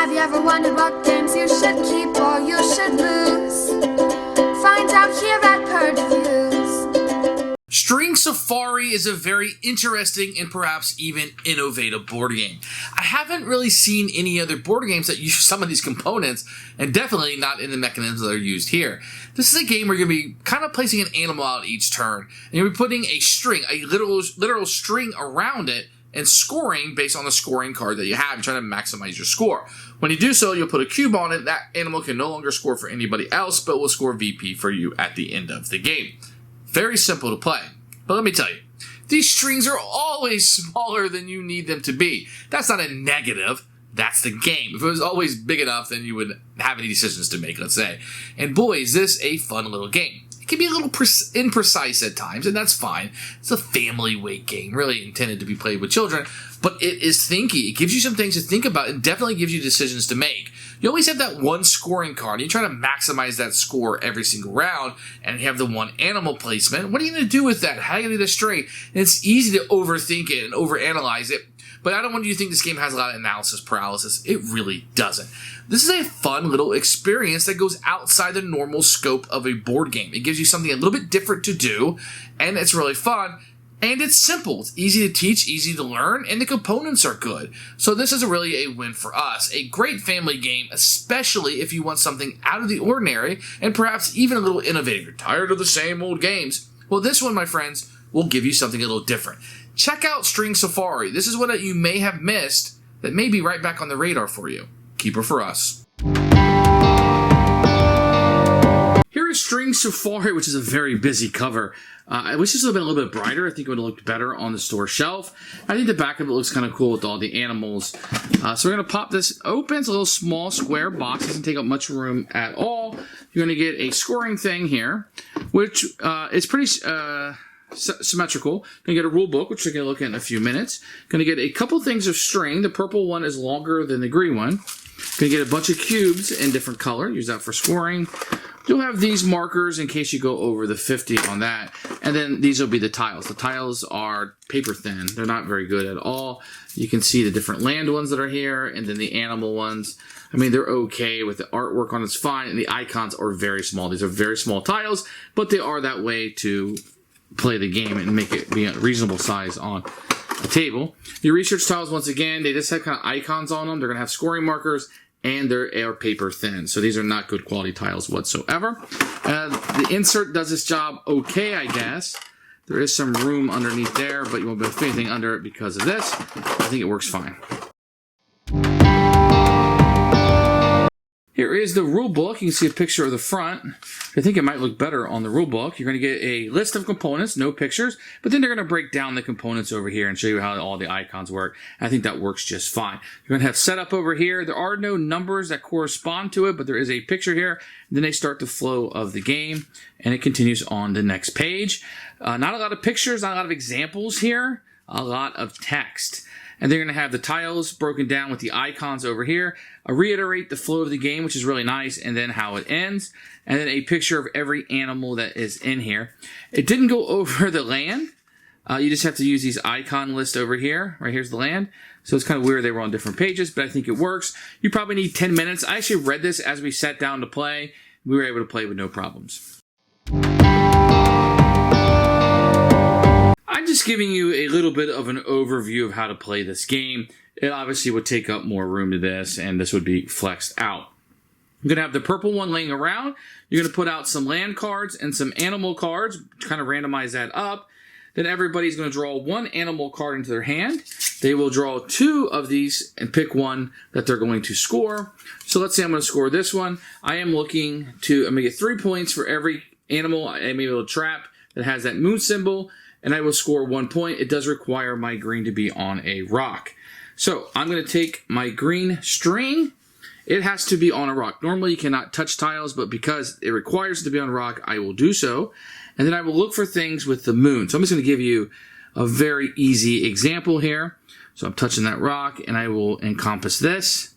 Have you ever wondered what games you should keep or you should lose? Find out here at Purge Reviews. String Safari is a very interesting and perhaps even innovative board game. I haven't really seen any other board games that use some of these components, and definitely not in the mechanisms that are used here. This is a game where you're going to be kind of placing an animal out each turn, and you'll be putting a string, a literal string around it, and scoring based on the scoring card that you have. You're trying to maximize your score. When you do so, you'll put a cube on it. That animal can no longer score for anybody else, but will score VP for you at the end of the game. Very simple to play. But let me tell you, these strings are always smaller than you need them to be. That's not a negative. That's the game. If it was always big enough, then you wouldn't have any decisions to make, let's say. And boy, is this a fun little game. It can be a little imprecise at times, and that's fine. It's a family weight game, really intended to be played with children, but it is thinky. It gives you some things to think about and definitely gives you decisions to make. You always have that one scoring card. You're trying to maximize that score every single round, and you have the one animal placement. What are you going to do with that? How are you going to do this string? And it's easy to overthink it and overanalyze it, but I don't want you to think this game has a lot of analysis paralysis. It really doesn't. This is a fun little experience that goes outside the normal scope of a board game. It gives you something a little bit different to do, and it's really fun. And it's simple. It's easy to teach, easy to learn, and the components are good. So this is really a win for us. A great family game, especially if you want something out of the ordinary and perhaps even a little innovative. You're tired of the same old games. Well, this one, my friends, will give you something a little different. Check out String Safari. This is what you may have missed that may be right back on the radar for you. Keep her for us. Here is String Safari, which is a very busy cover. I wish this would have been a little bit brighter. I think it would have looked better on the store shelf. I think the back of it looks kind of cool with all the animals. So we're going to pop this open. It's a little small square box. It doesn't take up much room at all. You're going to get a scoring thing here, which is pretty symmetrical. Going to get a rule book, which we're going to look at in a few minutes. Going to get a couple things of string. The purple one is longer than the green one. Going to get a bunch of cubes in different color. Use that for scoring. You'll have these markers in case you go over the 50 on that. And then these will be the tiles. The tiles are paper thin. They're not very good at all. You can see the different land ones that are here and then the animal ones. I mean, they're okay with the artwork on it's fine. And the icons are very small. These are very small tiles, but they are that way to play the game and make it be a reasonable size on a table. Your research tiles, once again, they just have kind of icons on them. They're going to have scoring markers, and they're paper thin. So these are not good quality tiles whatsoever. The insert does its job okay, I guess. There is some room underneath there, but you won't be able to fit anything under it because of this. I think it works fine. Here is the rule book. You can see a picture of the front. I think it might look better on the rule book. You're going to get a list of components, no pictures, but then they're going to break down the components over here and show you how all the icons work. I think that works just fine. You're going to have setup over here. There are no numbers that correspond to it, but there is a picture here. Then they start the flow of the game, and it continues on the next page. Not a lot of pictures, not a lot of examples here, a lot of text. And they're going to have the tiles broken down with the icons over here. Reiterate the flow of the game, which is really nice, and then how it ends. And then a picture of every animal that is in here. It didn't go over the land. You just have to use these icon lists over here. Right here's the land. So it's kind of weird they were on different pages, but I think it works. You probably need 10 minutes. I actually read this as we sat down to play. We were able to play with no problems. I'm just giving you a little bit of an overview of how to play this game. It obviously would take up more room to this, and this would be flexed out. You're going to have the purple one laying around. You're going to put out some land cards and some animal cards, kind of randomize that up. Then everybody's going to draw one animal card into their hand. They will draw two of these and pick one that they're going to score. So let's say I'm going to score this one. I'm going to get 3 points for every animal I may be able to trap that has that moon symbol, and I will score 1 point. It does require my green to be on a rock. So I'm going to take my green string. It has to be on a rock. Normally you cannot touch tiles, but because it requires it to be on a rock, I will do so. And then I will look for things with the moon. So I'm just going to give you a very easy example here. So I'm touching that rock, and I will encompass this.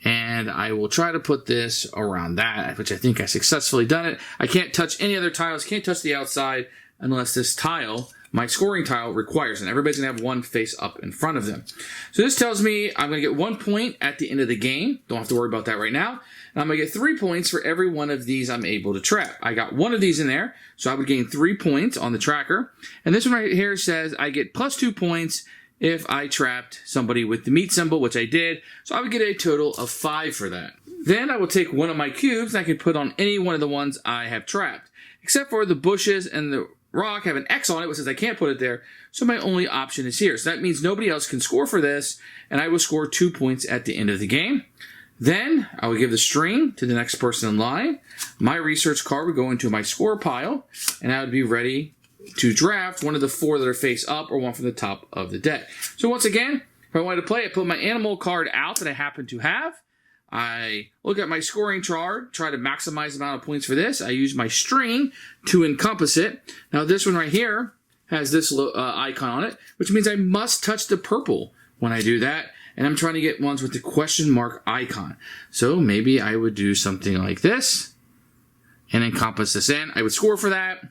And I will try to put this around that, which I think I successfully done it. I can't touch any other tiles, can't touch the outside unless this tile my scoring tile requires, and everybody's going to have one face up in front of them. So this tells me I'm going to get 1 point at the end of the game. Don't have to worry about that right now. And I'm going to get 3 points for every one of these I'm able to trap. I got one of these in there, so I would gain 3 points on the tracker. And this one right here says I get plus 2 points if I trapped somebody with the meat symbol, which I did. So I would get a total of 5 for that. Then I will take one of my cubes and I can put on any one of the ones I have trapped. Except for the bushes and the rock have an X on it, which says I can't put it there. So my only option is here. So that means nobody else can score for this, and I will score 2 points at the end of the game. Then I will give the string to the next person in line. My research card would go into my score pile, and I would be ready to draft one of the 4 that are face up or one from the top of the deck. So once again, if I wanted to play, I put my animal card out that I happen to have. I look at my scoring chart, try to maximize the amount of points for this. I use my string to encompass it. Now this one right here has this icon on it, which means I must touch the purple when I do that. And I'm trying to get ones with the question mark icon. So maybe I would do something like this and encompass this in. I would score for that.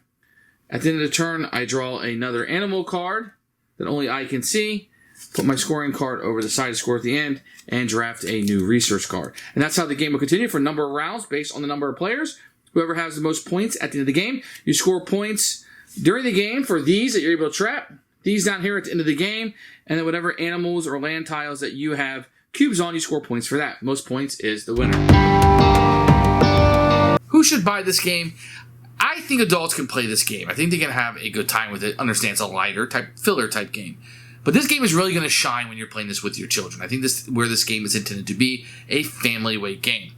At the end of the turn, I draw another animal card that only I can see, put my scoring card over the side to score at the end, and draft a new research card. And that's how the game will continue for a number of rounds based on the number of players. Whoever has the most points at the end of the game, you score points during the game for these that you're able to trap, these down here at the end of the game, and then whatever animals or land tiles that you have cubes on, you score points for that. Most points is the winner. Who should buy this game? I think adults can play this game. I think they can have a good time with it. Understand it's a lighter type, filler type game. But this game is really going to shine when you're playing this with your children. I think this where this game is intended to be a family weight game.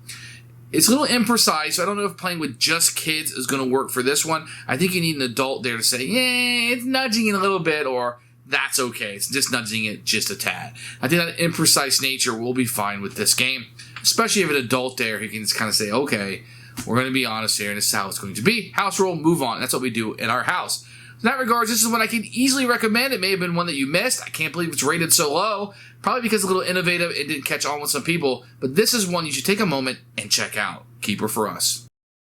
It's a little imprecise, so I don't know if playing with just kids is going to work for this one. I think you need an adult there to say, yeah, it's nudging it a little bit, or that's okay. It's just nudging it just a tad. I think that imprecise nature will be fine with this game, especially if an adult there who can just kind of say, okay, we're going to be honest here, and this is how it's going to be. House rule, move on. That's what we do in our house. In that regards, this is one I can easily recommend. It may have been one that you missed. I can't believe it's rated so low. Probably because it's a little innovative. It didn't catch on with some people. But this is one you should take a moment and check out. Keeper for us.